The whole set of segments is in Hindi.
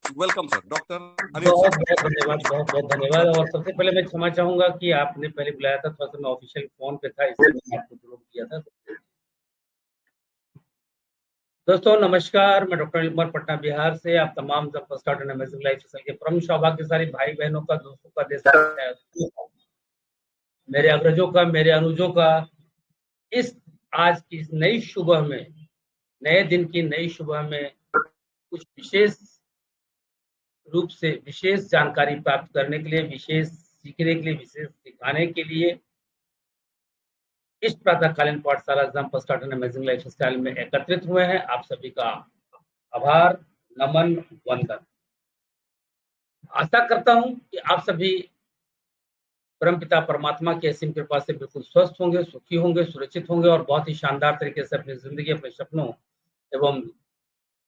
वेलकम सर, डॉक्टर बहुत बहुत धन्यवाद, बहुत बहुत धन्यवाद। और सबसे पहले मैं क्षमा चाहूंगा कि आपने पहले बुलाया था, थोड़ा सा मैं ऑफिशियल फोन पे था, इसलिए मैंने आपको ड्रॉप किया था। दोस्तों नमस्कार, मैं डॉक्टर अनिल कुमार पटना बिहार से आप तमाम जब start and amazing life style के परम सौभाग्यशाली भाई बहनों का, दोस्तों का, देश मेरे अग्रजों का, मेरे अनुजों का, इस आज की इस नई सुबह में, नए दिन की नई सुबह में कुछ विशेष रूप से विशेष जानकारी प्राप्त करने के लिए, विशेष सीखने के लिए, विशेष सिखाने के लिए इस प्रातःकालीन पाठशाला jump start and amazing life style में एकत्रित हुए हैं। आप सभी का आभार, नमन, वंदन। आशा करता हूं कि आप सभी परमपिता परमात्मा की असीम कृपा से बिल्कुल स्वस्थ होंगे, सुखी होंगे, सुरक्षित होंगे और बहुत ही शानदार तरीके से अपनी जिंदगी, अपने सपनों एवं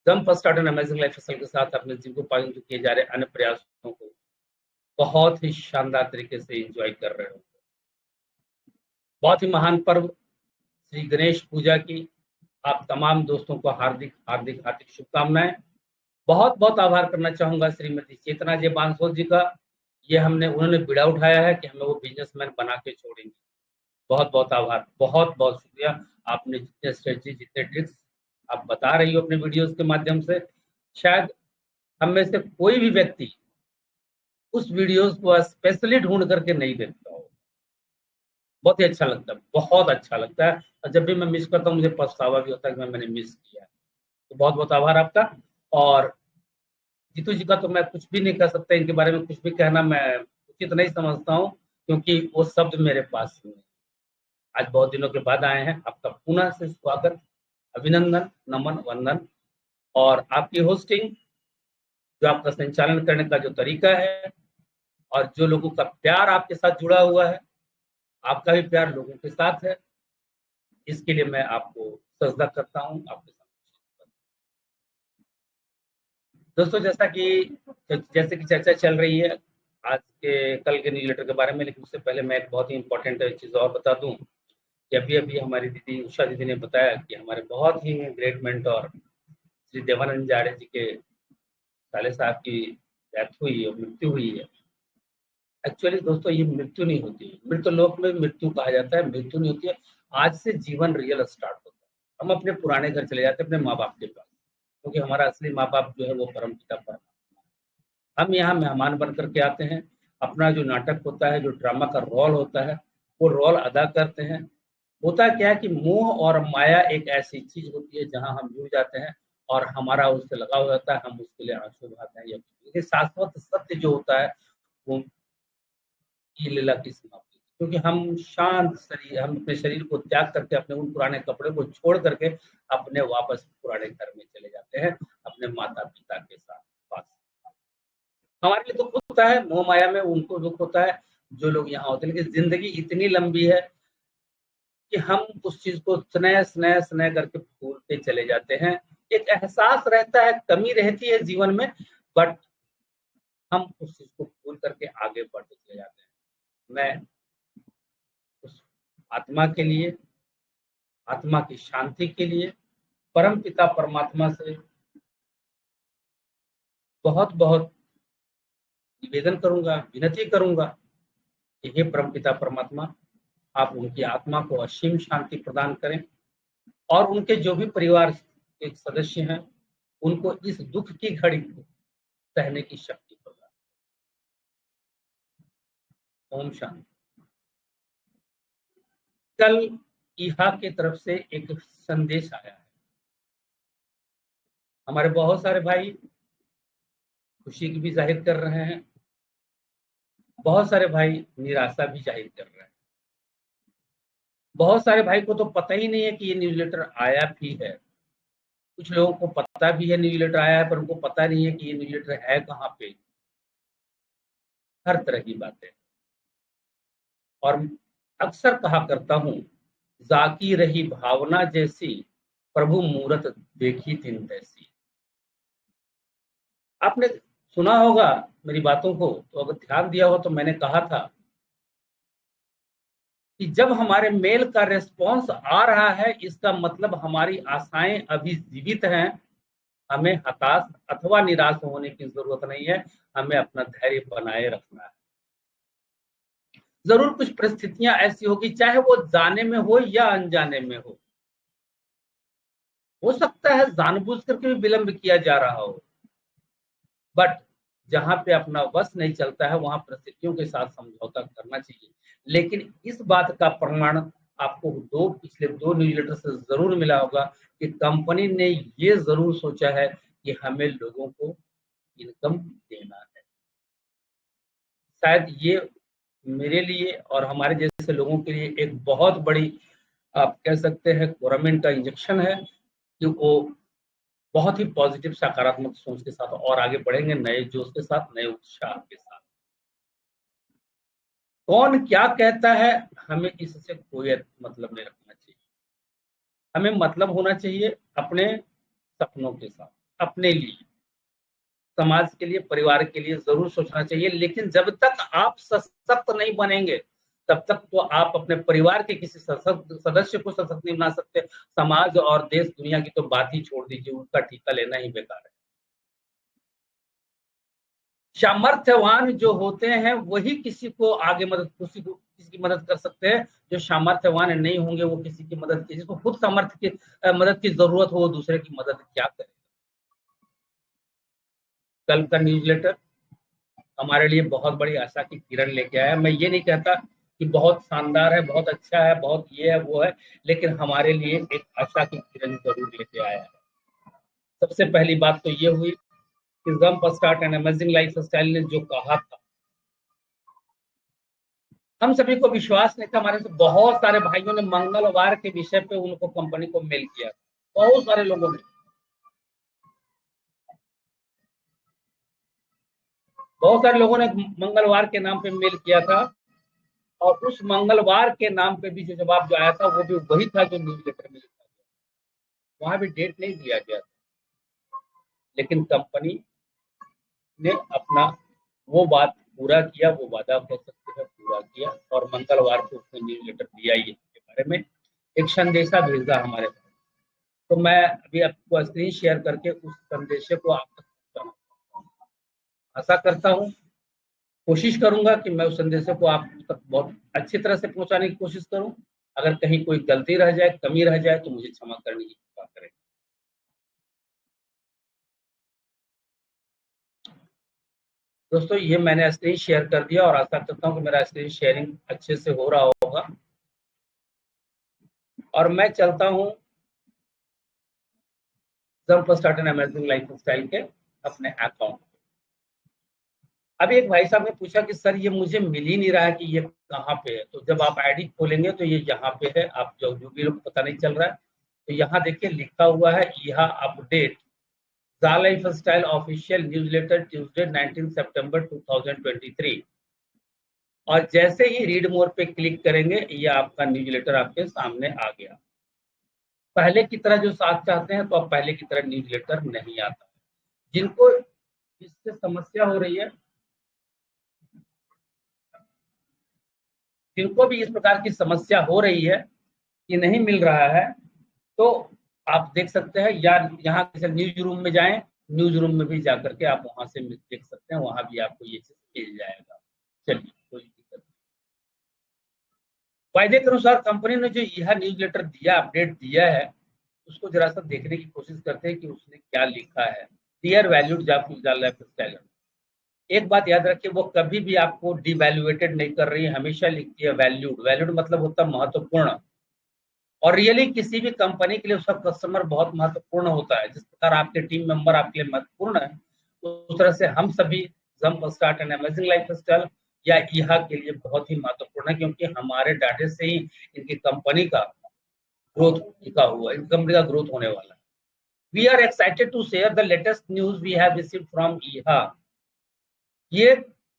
jump start and amazing life style के साथ अपने जीवनोपार्जन किए जा रहे अन्य प्रयासों को बहुत ही शानदार तरीके से एंजॉय कर रहे हो। बहुत ही महान पर्व श्री गणेश पूजा की आप तमाम दोस्तों को हार्दिक हार्दिक हार्दिक शुभकामनाएं। बहुत बहुत आभार करना चाहूंगा श्रीमती चेतना जी बांसोद जी का। ये उन्होंने बीड़ा उठाया है कि हमें वो बिजनेसमैन बना के छोड़ेंगे। बहुत बहुत आभार, बहुत बहुत शुक्रिया। आपने जितने स्ट्रेटजी, जितने ट्रिक्स आप बता रही हो अपने वीडियोस के माध्यम से, शायद हम में से कोई भी व्यक्ति उस वीडियोस को स्पेशली ढूंढ करके नहीं देखता हो। बहुत ही अच्छा लगता है, बहुत अच्छा लगता है। और जब भी मैं मिस करता हूँ मुझे पछतावा भी होता है कि मैंने मिस किया। तो बहुत बहुत आभार आपका। और जीतू जी का तो मैं कुछ भी नहीं कह सकता, इनके बारे में कुछ भी कहना मैं उचित नहीं समझता हूँ, क्योंकि वो शब्द मेरे पास नहीं। आज बहुत दिनों के बाद आए हैं, आपका पुनः से स्वागत, अभिनंदन, नमन, वंदन। और आपकी होस्टिंग, जो आपका संचालन करने का जो तरीका है और जो लोगों का प्यार आपके साथ जुड़ा हुआ है, आपका भी प्यार लोगों के साथ है, इसके लिए मैं आपको सजदा करता हूँ आपके साथ। दोस्तों जैसे कि चर्चा चल रही है आज के कल के न्यूज़लेटर के बारे में, लेकिन उससे पहले मैं एक बहुत ही इंपॉर्टेंट चीज़ और बता दूं कि अभी अभी हमारी दीदी उषा दीदी ने बताया कि हमारे बहुत ही ग्रेट मेंटोर श्री देवानंद जाड़े जी के साले साहब की डेथ हुई है, मृत्यु हुई है। एक्चुअली दोस्तों ये मृत्यु नहीं होती, मृत्युलोक में मृत्यु कहा जाता है, मृत्यु नहीं होती है। आज से जीवन रियल स्टार्ट होता है। हम अपने पुराने घर चले जाते हैं, अपने माँ बाप के पास, क्योंकि हमारा असली माँ बाप जो है वो परम पिता परमात्मा। हम यहाँ मेहमान बन करके आते हैं, अपना जो नाटक होता है, जो ड्रामा का रोल होता है, वो रोल अदा करते हैं। होता क्या है कि मोह और माया एक ऐसी चीज होती है जहाँ हम जुड़ जाते हैं और हमारा उससे लगाव हो जाता है, हम उसके लिए आंसू बहाते हैं। लेकिन शाश्वत सत्य जो होता है वो की लीला की समाप्ति, क्योंकि हम शांत शरीर, हम अपने शरीर को त्याग करके अपने उन पुराने कपड़े को छोड़ करके अपने वापस पुराने घर में चले जाते हैं, अपने माता पिता के साथ पास। हमारे लिए दुख होता है, मोह माया में उनको दुख होता है जो लोग यहाँ होते हैं, लेकिन जिंदगी इतनी लंबी है कि हम उस चीज को स्नेह स्नेह स्नेह करके भूलते चले जाते हैं। एक एहसास रहता है, कमी रहती है जीवन में, बट हम उस चीज को भूल करके आगे बढ़ते चले जाते हैं। मैं उस आत्मा के लिए, आत्मा की शांति के लिए परम पिता परमात्मा से बहुत बहुत निवेदन करूंगा, विनती करूंगा कि हे परम पिता परमात्मा, आप उनकी आत्मा को असीम शांति प्रदान करें और उनके जो भी परिवार के सदस्य हैं उनको इस दुख की घड़ी को सहने की शक्ति प्रदान। ओम शांति। कल ईहा की तरफ से एक संदेश आया है। हमारे बहुत सारे भाई खुशी की भी जाहिर कर रहे हैं, बहुत सारे भाई निराशा भी जाहिर कर रहे हैं। बहुत सारे भाई को तो पता ही नहीं है कि ये न्यूज़लेटर आया भी है। कुछ लोगों को पता भी है न्यूज़लेटर आया है, पर उनको पता नहीं है कि ये न्यूज़लेटर है कहाँ पे। हर तरह की बातें। और अक्सर कहा करता हूँ, जाकी रही भावना जैसी, प्रभु मूरत देखी दिन तैसी। आपने सुना होगा मेरी बातों को, तो अगर ध्यान दिया हो तो मैंने कहा था कि जब हमारे मेल का रेस्पॉन्स आ रहा है, इसका मतलब हमारी आशाएं अभी जीवित हैं, हमें हताश अथवा निराश होने की जरूरत नहीं है, हमें अपना धैर्य बनाए रखना है। जरूर कुछ परिस्थितियां ऐसी होगी, चाहे वो जाने में हो या अनजाने में हो सकता है जानबूझ करके भी विलंब किया जा रहा हो, बट जहां पे अपना वश नहीं चलता है वहां परिस्थितियों के साथ समझौता करना चाहिए। लेकिन इस बात का प्रमाण आपको पिछले दो न्यूज़लेटर से जरूर मिला होगा कि कंपनी ने ये जरूर सोचा है कि हमें लोगों को इनकम देना है। शायद ये मेरे लिए और हमारे जैसे लोगों के लिए एक बहुत बड़ी, आप कह सकते हैं, गवर्नमेंट का इंजेक्शन है कि वो बहुत ही पॉजिटिव सकारात्मक सोच के साथ और आगे बढ़ेंगे, नए जोश के साथ, नए उत्साह के साथ। कौन क्या कहता है हमें इससे कोई मतलब नहीं रखना चाहिए। हमें मतलब होना चाहिए अपने सपनों के साथ, अपने लिए, समाज के लिए, परिवार के लिए जरूर सोचना चाहिए। लेकिन जब तक आप सशक्त नहीं बनेंगे तब तक तो आप अपने परिवार के किसी सदस्य को सशक्त नहीं बना सकते। समाज और देश दुनिया की तो बात ही छोड़ दीजिए, उसका ठेका लेना ही बेकार है। सामर्थ्यवान जो होते हैं वही किसी को आगे किसी की मदद कर सकते हैं। जो सामर्थ्यवान नहीं होंगे वो किसी की मदद, जिसको खुद सामर्थ्य की मदद की जरूरत हो, वो दूसरे की मदद क्या करे। कल का न्यूज़लेटर हमारे लिए बहुत बड़ी आशा की किरण लेके आया। मैं ये नहीं कहता कि बहुत शानदार है, बहुत अच्छा है, बहुत ये है वो है, लेकिन हमारे लिए एक आशा की किरण जरूर लेके आया है। सबसे पहली बात तो ये हुई कि jump start and amazing life style ने जो कहा था, हम सभी को विश्वास नहीं था। हमारे से बहुत सारे भाइयों ने मंगलवार के विषय पे उनको कंपनी को मेल किया, बहुत सारे लोगों ने। बहुत सारे लोगों ने मंगलवार के नाम पे मेल किया था, और उस मंगलवार के नाम पे भी जो जवाब जो आया था वो भी वही था जो न्यूज लेटर में लिखा गया। वहां भी डेट नहीं दिया गया था, लेकिन कंपनी ने अपना वो बात पूरा किया, वो वादा कह सकते हैं पूरा किया, और मंगलवार को उसने न्यूज लेटर दिया ही के बारे में एक संदेशा भेजा हमारे पास। तो मैं अभी आपको स्क्रीन शेयर करके उस संदेश को आप तक पहुंचाना आशा करता हूँ। कोशिश करूंगा कि मैं उस संदेश को आप तक बहुत अच्छी तरह से पहुंचाने की कोशिश करूं। अगर कहीं कोई गलती रह जाए, कमी रह जाए, तो मुझे क्षमा करने की कृपा करें। दोस्तों, ये मैंने स्क्रीन शेयर कर दिया और आशा करता हूँ कि मेरा स्क्रीन शेयरिंग अच्छे से हो रहा होगा। और मैं चलता हूँ jump start and amazing life style के अपने अकाउंट। अभी एक भाई साहब ने पूछा कि सर ये मुझे मिल ही नहीं रहा है कि ये कहाँ पे है। तो जब आप आईडी खोलेंगे तो ये यहाँ पे है, आप जो भी लोग पता नहीं चल रहा है तो यहाँ देखिए लिखा हुआ है यह अपडेट ज़ा life style official newsletter Tuesday 19 सितंबर 2023। और जैसे ही रीड मोर पे क्लिक करेंगे ये आपका न्यूज़लेटर आपके सामने आ गया। पहले की तरह जो साथ चाहते हैं तो अब पहले की तरह न्यूज़लेटर नहीं आता। जिनको इससे समस्या हो रही है, जिनको भी इस प्रकार की समस्या हो रही है कि नहीं मिल रहा है, तो आप देख सकते हैं, या यहाँ किसी न्यूज रूम में जाएं, न्यूज रूम में भी जाकर के आप वहां से देख सकते हैं, वहां भी आपको ये चीज मिल जाएगा। चलिए, कोई दिक्कत नहीं। वायदे के अनुसार कंपनी ने जो यह न्यूज लेटर दिया, अपडेट दिया है, उसको जरा सा देखने की कोशिश करते हैं कि उसने क्या लिखा है। डियर वैल्यूड लाइफ स्टाइल, एक बात याद रखिए, वो कभी भी आपको डिवैल्यूएटेड नहीं कर रही है, हमेशा लिखती है वैल्यूड। वैल्यूड मतलब होता है महत्वपूर्ण। और रियली किसी भी कंपनी के लिए उसका कस्टमर बहुत महत्वपूर्ण होता है। जिस प्रकार आपके टीम मेंबर आपके लिए महत्वपूर्ण है, उस तरह से हम सभी jump start and amazing life style या ईहा के लिए बहुत ही महत्वपूर्ण है, क्योंकि हमारे डाटे से ही इनकी कंपनी का ग्रोथ टिका हुआ है, इनकी कंपनी का ग्रोथ होने वाला है। We are excited to share the latest news we have received from ईहा। ये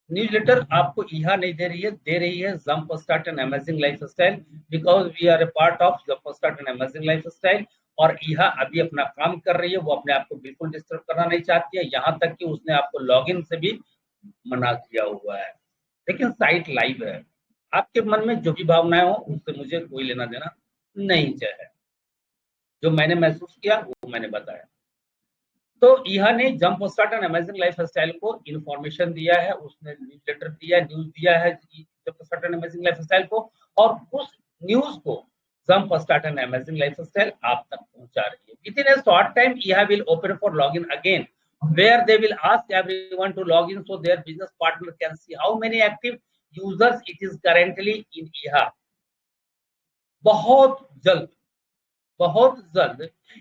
न्यूज़लेटर आपको ईहा नहीं दे रही है, दे रही है jump start and amazing life style, because we are a part of jump start and amazing life style. और ईहा अभी अपना काम कर रही है, वो अपने आप को बिल्कुल डिस्टर्ब करना नहीं चाहती है, यहाँ तक कि उसने आपको लॉगिन से भी मना किया हुआ है। लेकिन साइट लाइव है, आपके मन में जो भी भावनाएं हो उससे मुझे कोई लेना देना नहीं चाहिए। जो मैंने महसूस किया वो मैंने बताया। तो यह ने jump start and amazing lifestyle को इंफॉर्मेशन दिया है, उसने न्यूज़लेटर दिया, न्यूज दिया है jump start and amazing lifestyle को, और उस न्यूज को jump start and amazing lifestyle आप तक पहुंचा रही है। Within a short time यह will open for login again, where they will ask everyone to log in so their business partner can see how many active users it is currently in IHA। बहुत जल्द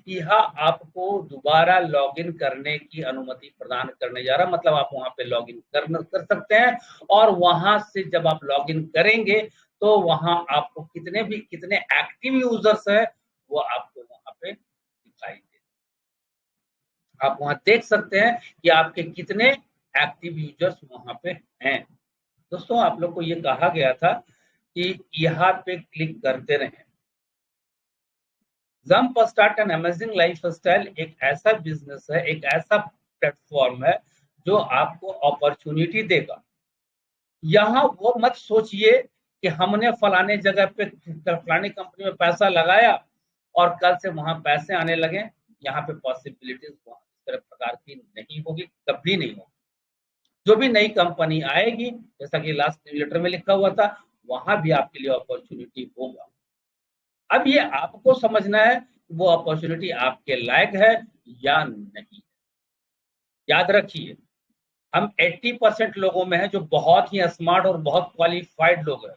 यह आपको दोबारा लॉगिन करने की अनुमति प्रदान करने जा रहा, मतलब आप वहां पे लॉगिन कर सकते हैं, और वहां से जब आप लॉगिन करेंगे तो वहां आपको कितने एक्टिव यूजर्स है वो आपको वहां पे दिखाई दे, आप वहां देख सकते हैं कि आपके कितने एक्टिव यूजर्स वहां पे हैं। दोस्तों आप लोग को ये कहा गया था कि यहाँ पे क्लिक करते रहें। Jump start and amazing lifestyle एक ऐसा बिजनेस है, एक ऐसा प्लेटफॉर्म है जो आपको अपॉर्चुनिटी देगा। यहाँ वो मत सोचिए कि हमने फलाने जगह पे फलानी कंपनी में पैसा लगाया और कल से वहां पैसे आने लगे। यहाँ पे पॉसिबिलिटीज इस तरह प्रकार की नहीं होगी, कभी नहीं होगी। जो भी नई कंपनी आएगी, जैसा कि लास्ट न्यूज़लेटर में लिखा हुआ था, वहां भी आपके लिए अपॉर्चुनिटी होगा। अब ये आपको समझना है वो अपॉर्चुनिटी आपके लायक है या नहीं। याद रखिए, हम 80% लोगों में है जो बहुत ही स्मार्ट और बहुत क्वालिफाइड लोग हैं,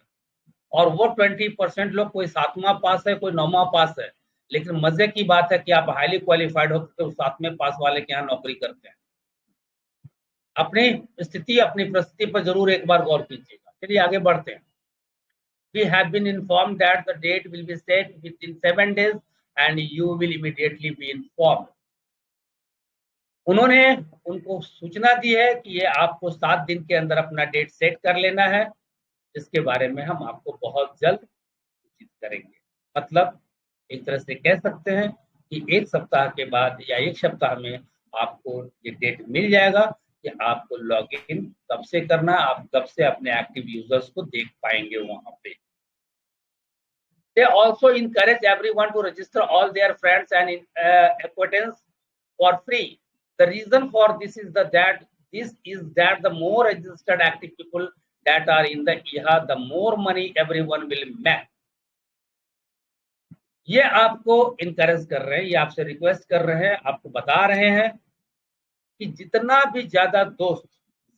और वो 20% लोग कोई 7वां पास है, कोई 9वां पास है। लेकिन मजे की बात है कि आप हाईली क्वालिफाइड होकर तो 7वें पास वाले के यहाँ नौकरी करते हैं। अपनी स्थिति, अपनी परिस्थिति पर जरूर एक बार गौर कीजिएगा। चलिए आगे बढ़ते हैं। We have been informed that the date will be set within 7 days and you will immediately be informed। उन्होंने उनको सूचना दी है कि ये आपको 7 दिन के अंदर अपना डेट सेट कर लेना है, जिसके बारे में हम आपको बहुत जल्द सूचित करेंगे। मतलब एक तरह से कह सकते हैं कि 1 सप्ताह के बाद या 1 सप्ताह में आपको ये डेट मिल जाएगा कि आपको लॉग इन कब से करना, आप कब से अपने एक्टिव यूजर्स को देख पाएंगे वहां पे। They also encourage everyone to register all their friends and acquaintances for free। The reason for this is that the more registered active people that are in the IHA, the more money everyone will make। ये आपको इनकरेज कर रहे हैं, ये आपसे रिक्वेस्ट कर रहे हैं, आपको बता रहे हैं कि जितना भी ज्यादा दोस्त,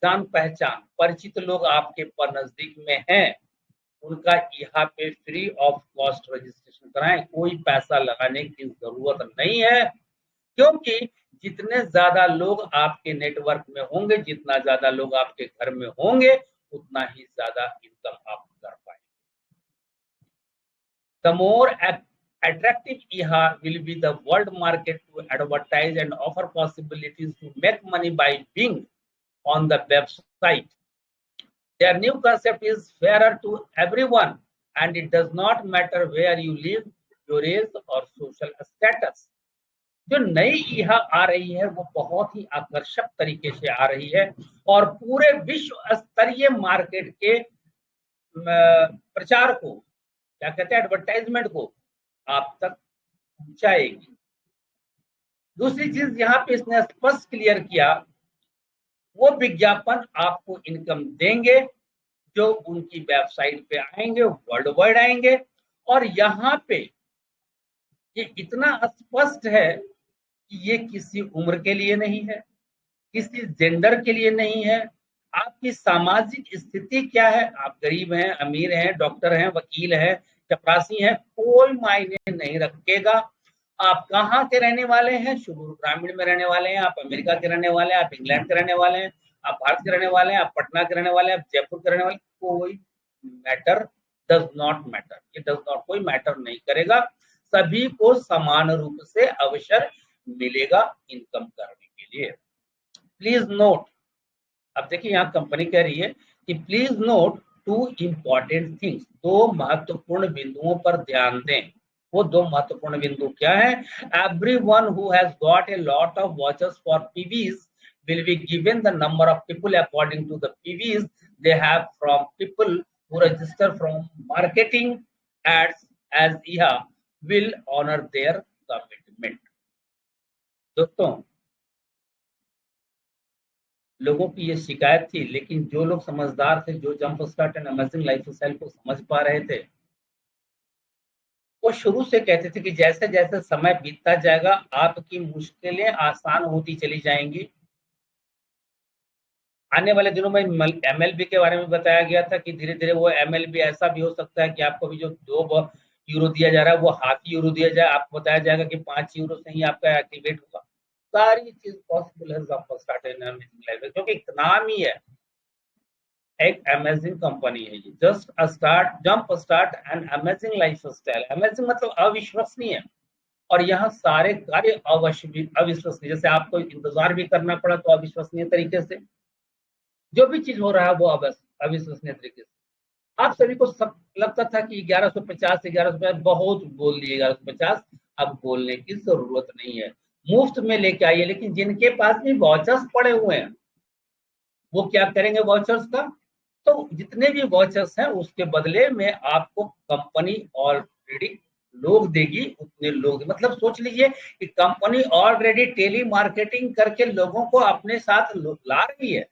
जान पहचान, परिचित लोग आपके पर नजदीक में हैं, उनका यहाँ पे फ्री ऑफ कॉस्ट रजिस्ट्रेशन कराएं। कोई पैसा लगाने की जरूरत नहीं है, क्योंकि जितने ज्यादा लोग आपके नेटवर्क में होंगे, जितना ज्यादा लोग आपके घर में होंगे, उतना ही ज्यादा इनकम आप कर पाएंगे। The more attractive IHA will be the world market to advertise and offer possibilities to make money by being on the website। Their new concept is fairer to everyone and it does not matter where you live, your age or social status। जो नई IHA आ रही है वो बहुत ही आकर्षक तरीके से आ रही है और पूरे विश्व स्तरीय मार्केट के प्रचार को, क्या कहते हैं, एडवर्टाइजमेंट को आप तक पहुंचाएगी। दूसरी चीज यहाँ पे इसने स्पष्ट क्लियर किया, वो विज्ञापन आपको इनकम देंगे जो उनकी वेबसाइट पे आएंगे, वर्ल्ड वाइड आएंगे। और यहाँ पे ये इतना स्पष्ट है कि ये किसी उम्र के लिए नहीं है, किसी जेंडर के लिए नहीं है। आपकी सामाजिक स्थिति क्या है, आप गरीब हैं, अमीर हैं, डॉक्टर हैं, वकील हैं, चपरासी हैं, कोई मायने नहीं रखेगा। आप कहाँ के रहने वाले हैं, सुदूर ग्रामीण में रहने वाले हैं, आप अमेरिका के रहने वाले हैं, आप इंग्लैंड के रहने वाले हैं, आप भारत के रहने वाले हैं, आप पटना के रहने वाले हैं, आप जयपुर के रहने वाले, कोई मैटर डज नॉट मैटर। ये डज नॉट कोई मैटर नहीं करेगा। सभी को समान रूप से अवसर मिलेगा इनकम करने के लिए। प्लीज नोट, अब देखिए यहाँ कंपनी कह रही है कि प्लीज नोट 2 इम्पॉर्टेंट थिंग्स। 2 महत्वपूर्ण बिंदुओं पर ध्यान दें। वो 2 महत्वपूर्ण बिंदु क्या है? Everyone who has got a lot of watches for PVs will be given the number of people according to the PVs they have from people who register from marketing ads as IHA will honor their commitment। दोस्तों लोगों की ये शिकायत थी, लेकिन जो लोग समझदार थे, जो jump start and amazing lifestyle को समझ पा रहे थे, वो शुरू से कहते थे कि जैसे जैसे समय बीतता जाएगा आपकी मुश्किलें आसान होती चली जाएंगी। आने वाले दिनों में एमएलबी के बारे में बताया गया था कि धीरे धीरे वो एमएलबी ऐसा भी हो सकता है कि आपको भी जो 2 यूरो दिया जा रहा है वो ½ यूरो दिया जाए, आपको बताया जाएगा कि 5 यूरो से ही आपका एक्टिवेट होगा। सारी चीज पॉसिबल है jump start and amazing life, क्योंकि नाम ही है, एक अमेजिंग कंपनी है ये। Just start, jump start and amazing lifestyle. Amazing मतलब अविश्वसनीय, और यहाँ सारे कार्य अविश्वसनीय। जैसे आपको इंतजार भी करना पड़ा तो अविश्वसनीय तरीके से, जो भी चीज हो रहा है वो अविश्वसनीय तरीके से। आप सभी को सब लगता था कि 1150 से 1150 बहुत बोल दिए, 1150 अब बोलने की जरूरत नहीं है, मुफ्त में लेके आइए। लेकिन जिनके पास भी वॉचर्स पड़े हुए हैं वो क्या करेंगे वॉचर्स का? तो जितने भी वॉचर्स हैं उसके बदले में आपको कंपनी ऑलरेडी लोग देगी, उतने लोग, मतलब सोच लीजिए कि कंपनी ऑलरेडी टेली मार्केटिंग करके लोगों को अपने साथ ला रही है।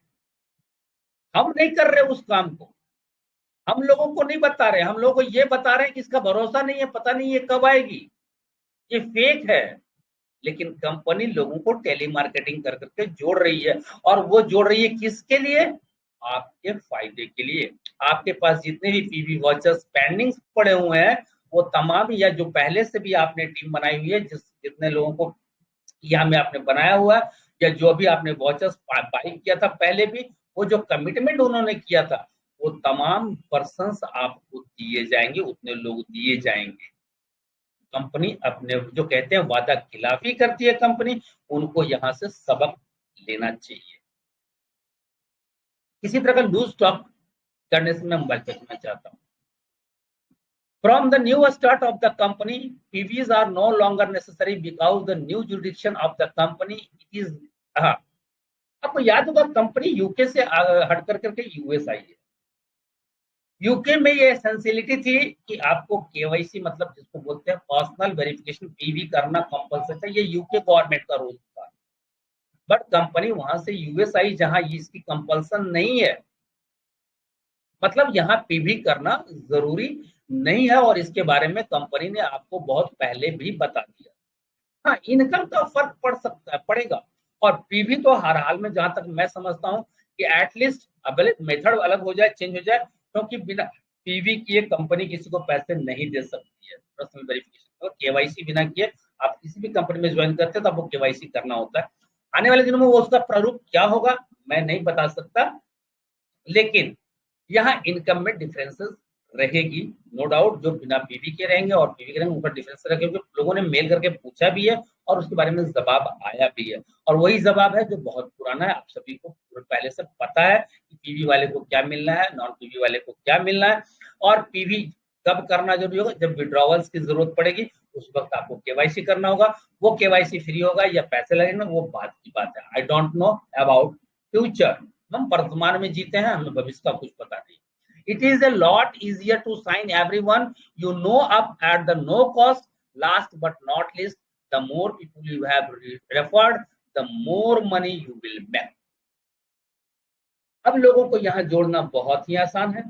हम नहीं कर रहे उस काम को, हम लोगों को नहीं बता रहे, हम लोगों को ये बता रहे हैं कि इसका भरोसा नहीं है, पता नहीं ये कब आएगी, ये फेक है। लेकिन कंपनी लोगों को टेली मार्केटिंग कर करके जोड़ रही है, और वो जोड़ रही है किसके लिए? आपके फायदे के लिए। आपके पास जितने भी पीवी वॉचर्स पेंडिंग पड़े हुए हैं वो तमाम, या जो पहले से भी आपने टीम बनाई हुई है, जितने लोगों को यहाँ में आपने बनाया हुआ है, या जो भी आपने वॉचर्स बाई किया था पहले भी, वो जो कमिटमेंट उन्होंने किया था वो तमाम पर्संस आपको दिए जाएंगे, उतने लोग दिए जाएंगे। कंपनी अपने जो कहते हैं वादा खिलाफी करती है कंपनी, उनको यहाँ से सबक लेना चाहिए। किसी तरह का लूज स्टॉक करने से मैं मोबाइल बेचना चाहता हूँ। From the new start of the company, PVs are no longer necessary because the new jurisdiction of the company is, हाँ, आपको याद होगा कंपनी यूके से हट कर करके यूएस आई है। यूके में ये एसेंशियलिटी थी कि आपको केवाईसी, मतलब जिसको बोलते हैं पर्सनल वेरिफिकेशन, पीवी करना कंपलसरी था, ये यूके गवर्नमेंट का रूल था। बट कंपनी वहां से यूएस आई जहां इसकी कंपल्सन नहीं है, मतलब यहाँ पीवी करना जरूरी नहीं है, और इसके बारे में कंपनी ने आपको बहुत पहले भी बता दिया। हाँ, इनकम का फर्क पड़ सकता है, पड़ेगा, और पीवी तो हर हाल में, जहां तक मैं समझता हूँ कि एटलीस्ट अब मेथड अलग हो जाए, चेंज हो जाए, क्योंकि बिना पीवी किए कंपनी किसी को पैसे नहीं दे सकती है। पर्सनल वेरिफिकेशन और केवाईसी बिना किए आप किसी भी कंपनी में ज्वाइन करते हैं तो आपको केवाईसी करना होता है। आने वाले दिनों में वो उसका प्रारूप क्या होगा मैं नहीं बता सकता, लेकिन यहाँ इनकम में डिफरेंसेस रहेगी, नो डाउट। जो बिना पीवी के रहेंगे और पीवी के रहेंगे उनका डिफरेंस रहेगा, क्योंकि लोगों ने मेल करके पूछा भी है और उसके बारे में जवाब आया भी है, और वही जवाब है जो बहुत पुराना है, आप सभी को पहले से पता है कि पीवी वाले को क्या मिलना है, नॉन पीवी वाले को क्या मिलना है, और पीवी कब करना जरूरी होगा, जब विड्रॉवल्स की जरूरत पड़ेगी उस वक्त आपको केवाईसी करना होगा। वो केवाईसी फ्री होगा या पैसे लगेंगे वो बात की बात है। I don't know about future, हम वर्तमान में जीते हैं, हमें भविष्य का कुछ पता नहीं। It is a lot easier to sign everyone you know up at the no cost. Last but not least, the more people you have referred, the more money you will make. अब लोगों को यहाँ जोड़ना बहुत ही आसान है,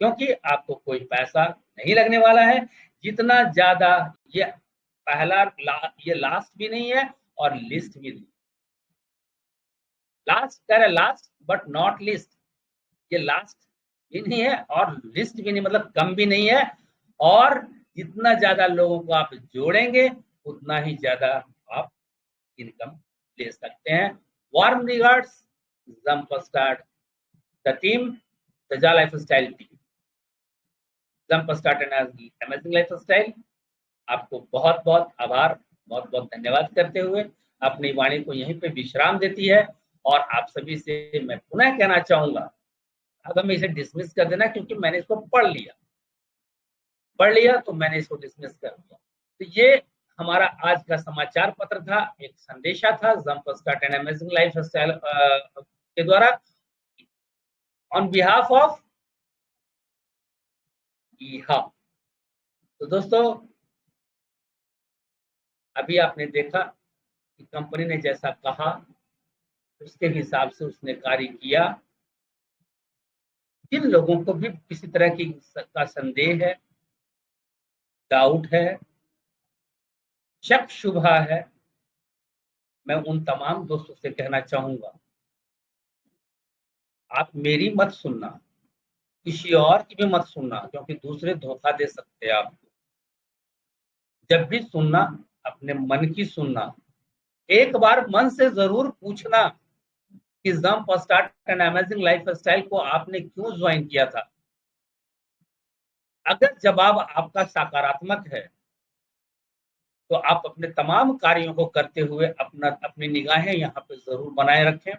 क्योंकि आपको कोई पैसा नहीं लगने वाला है। जितना ज्यादा ये ये लास्ट भी नहीं है और लिस्ट भी नहीं, लास्ट कह रहे लास्ट बट नॉट लिस्ट, ये लास्ट भी नहीं है और लिस्ट भी नहीं, मतलब कम भी नहीं है। और जितना ज्यादा लोगों को आप जोड़ेंगे उतना ही ज्यादा आप इनकम ले सकते हैं। Warm regards, jump start the team, तजा life style team, jump start and amazing life style. आपको बहुत बहुत आभार, बहुत बहुत धन्यवाद करते हुए अपनी वाणी को यहीं पे विश्राम देती है। और आप सभी से मैं पुनः कहना चाहूंगा, अब हमें इसे डिसमिस कर देना, क्योंकि मैंने इसको पढ़ लिया तो मैंने इसको डिसमिस कर दिया। तो ये हमारा आज का समाचार पत्र था, एक संदेशा था jump start and amazing life style के द्वारा, ऑन बिहाफ ऑफ ईहा। तो दोस्तों, अभी आपने देखा कि कंपनी ने जैसा कहा उसके हिसाब से उसने कार्य किया। जिन लोगों को भी किसी तरह की का संदेह है, डाउट है, शक शुबा है, मैं उन तमाम दोस्तों से कहना चाहूंगा, आप मेरी मत सुनना, किसी और की भी मत सुनना, क्योंकि दूसरे धोखा दे सकते हैं आपको। जब भी सुनना, अपने मन की सुनना। एक बार मन से जरूर पूछना कि jump start and amazing lifestyle को आपने क्यों ज्वाइन किया था। अगर जवाब आपका सकारात्मक है तो आप अपने तमाम कार्यों को करते हुए अपनी निगाहें यहाँ पे जरूर बनाए रखें।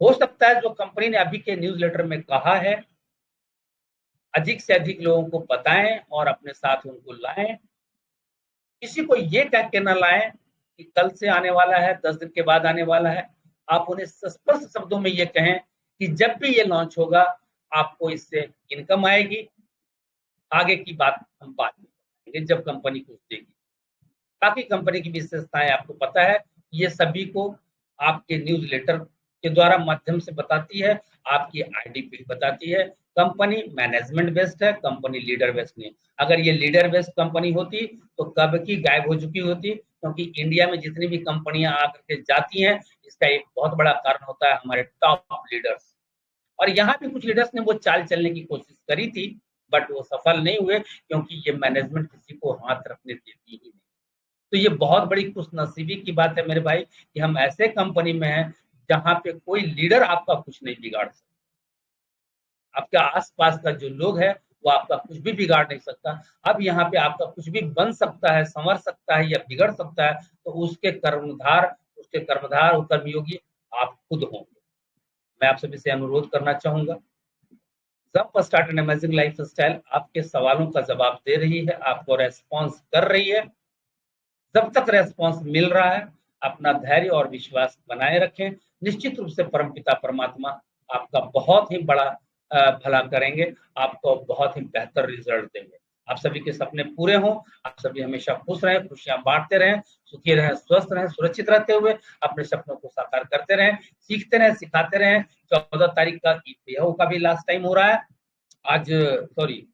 हो सकता है जो कंपनी ने अभी के न्यूज़लेटर में कहा है, अधिक से अधिक लोगों को बताएं और अपने साथ उनको लाएं। किसी को ये कह के ना लाएं कि कल से आने वाला है, 10 दिन के बाद आने वाला है। आप उन्हें स्पष्ट शब्दों में ये कहें कि जब भी ये लॉन्च होगा आपको इससे इनकम आएगी, आगे की बात हम बाद में बताएंगे जब कंपनी कुछ देगी। बाकी कंपनी की विशेषताएं आपको पता है, ये सभी को आपके न्यूज़लेटर के द्वारा माध्यम से बताती है, आपकी आईडी भी बताती है। कंपनी मैनेजमेंट बेस्ड है, कंपनी लीडर बेस्ड नहीं। अगर ये लीडर बेस्ड कंपनी होती तो कब की गायब हो चुकी होती, क्योंकि इंडिया में जितनी भी कंपनियां आकर के जाती हैं, इसका एक बहुत बड़ा कारण होता है हमारे टॉप लीडर्स। और यहाँ भी कुछ लीडर्स ने वो चाल चलने की कोशिश करी थी, बट वो सफल नहीं हुए, क्योंकि ये मैनेजमेंट किसी को हाथ रखने देती ही नहीं। तो ये बहुत बड़ी खुशनसीबी की बात है मेरे भाई कि हम ऐसे कंपनी में हैं जहाँ पे कोई लीडर आपका कुछ नहीं बिगाड़ सकता। आपके आस-पास का जो लोग है वो आपका कुछ भी बिगाड़ नहीं सकता। अब यहाँ पे आपका कुछ भी बन सकता है, संवर सकता है या बिगड़ सकता है, तो उसके कर्मधार और कर्मयोगी आप खुद होंगे। मैं आप सभी से अनुरोध करना चाहूँगा, jump start an amazing lifestyle आपके सवालों का जवाब दे रही है, आपको रिस्पॉन्स कर रही है। जब तक रेस्पॉन्स मिल रहा है, अपना धैर्य और विश्वास बनाए रखें। निश्चित रूप से परमपिता परमात्मा आपका बहुत ही बड़ा भला करेंगे, आपको बहुत ही बेहतर रिजल्ट देंगे। आप सभी के सपने पूरे हों, आप सभी हमेशा खुश रहें, खुशियां बांटते रहें, सुखी रहें, स्वस्थ रहें, सुरक्षित रहते हुए अपने सपनों को साकार करते रहें, सीखते रहें, सिखाते रहें। 14 तारीख का ईपीएफ का भी लास्ट टाइम हो रहा है। आज सॉरी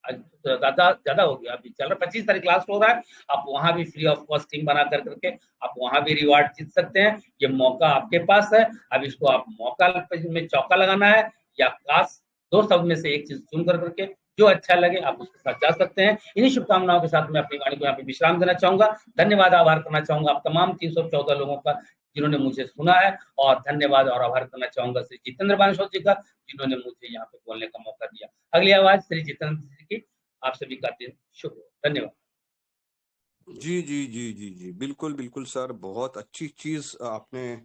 आज ज़्यादा ज़्यादा हो गया, अभी चल रहा 25 तारीख लास्ट हो रहा है। आप वहाँ भी फ्री ऑफ कॉस्ट टीम बना कर करके आप वहाँ भी रिवार्ड जीत सकते हैं। ये मौका आपके पास है, अब इसको आप मौका में चौका लगाना है या काश, दो शब्द में से एक चीज चुन कर करके जो अच्छा लगे आप उसके साथ जा सकते हैं। इन्हीं शुभकामनाओं के साथ मैं अपनी वाणी को यहाँ पे विश्राम देना चाहूंगा। धन्यवाद, आभार करना चाहूंगा आप तमाम 314 लोगों का जिन्होंने मुझे सुना है, और धन्यवाद और आभार करना चाहूंगा श्री जितेंद्र बानशोत जी का, जिन्होंने मुझे यहाँ पे बोलने का मौका दिया। अगली आवाज श्री जितेंद्र जी की। आप सभी का दिन शुभ हो। धन्यवाद। जी जी जी जी जी, बिल्कुल बिल्कुल सर, बहुत अच्छी चीज आपने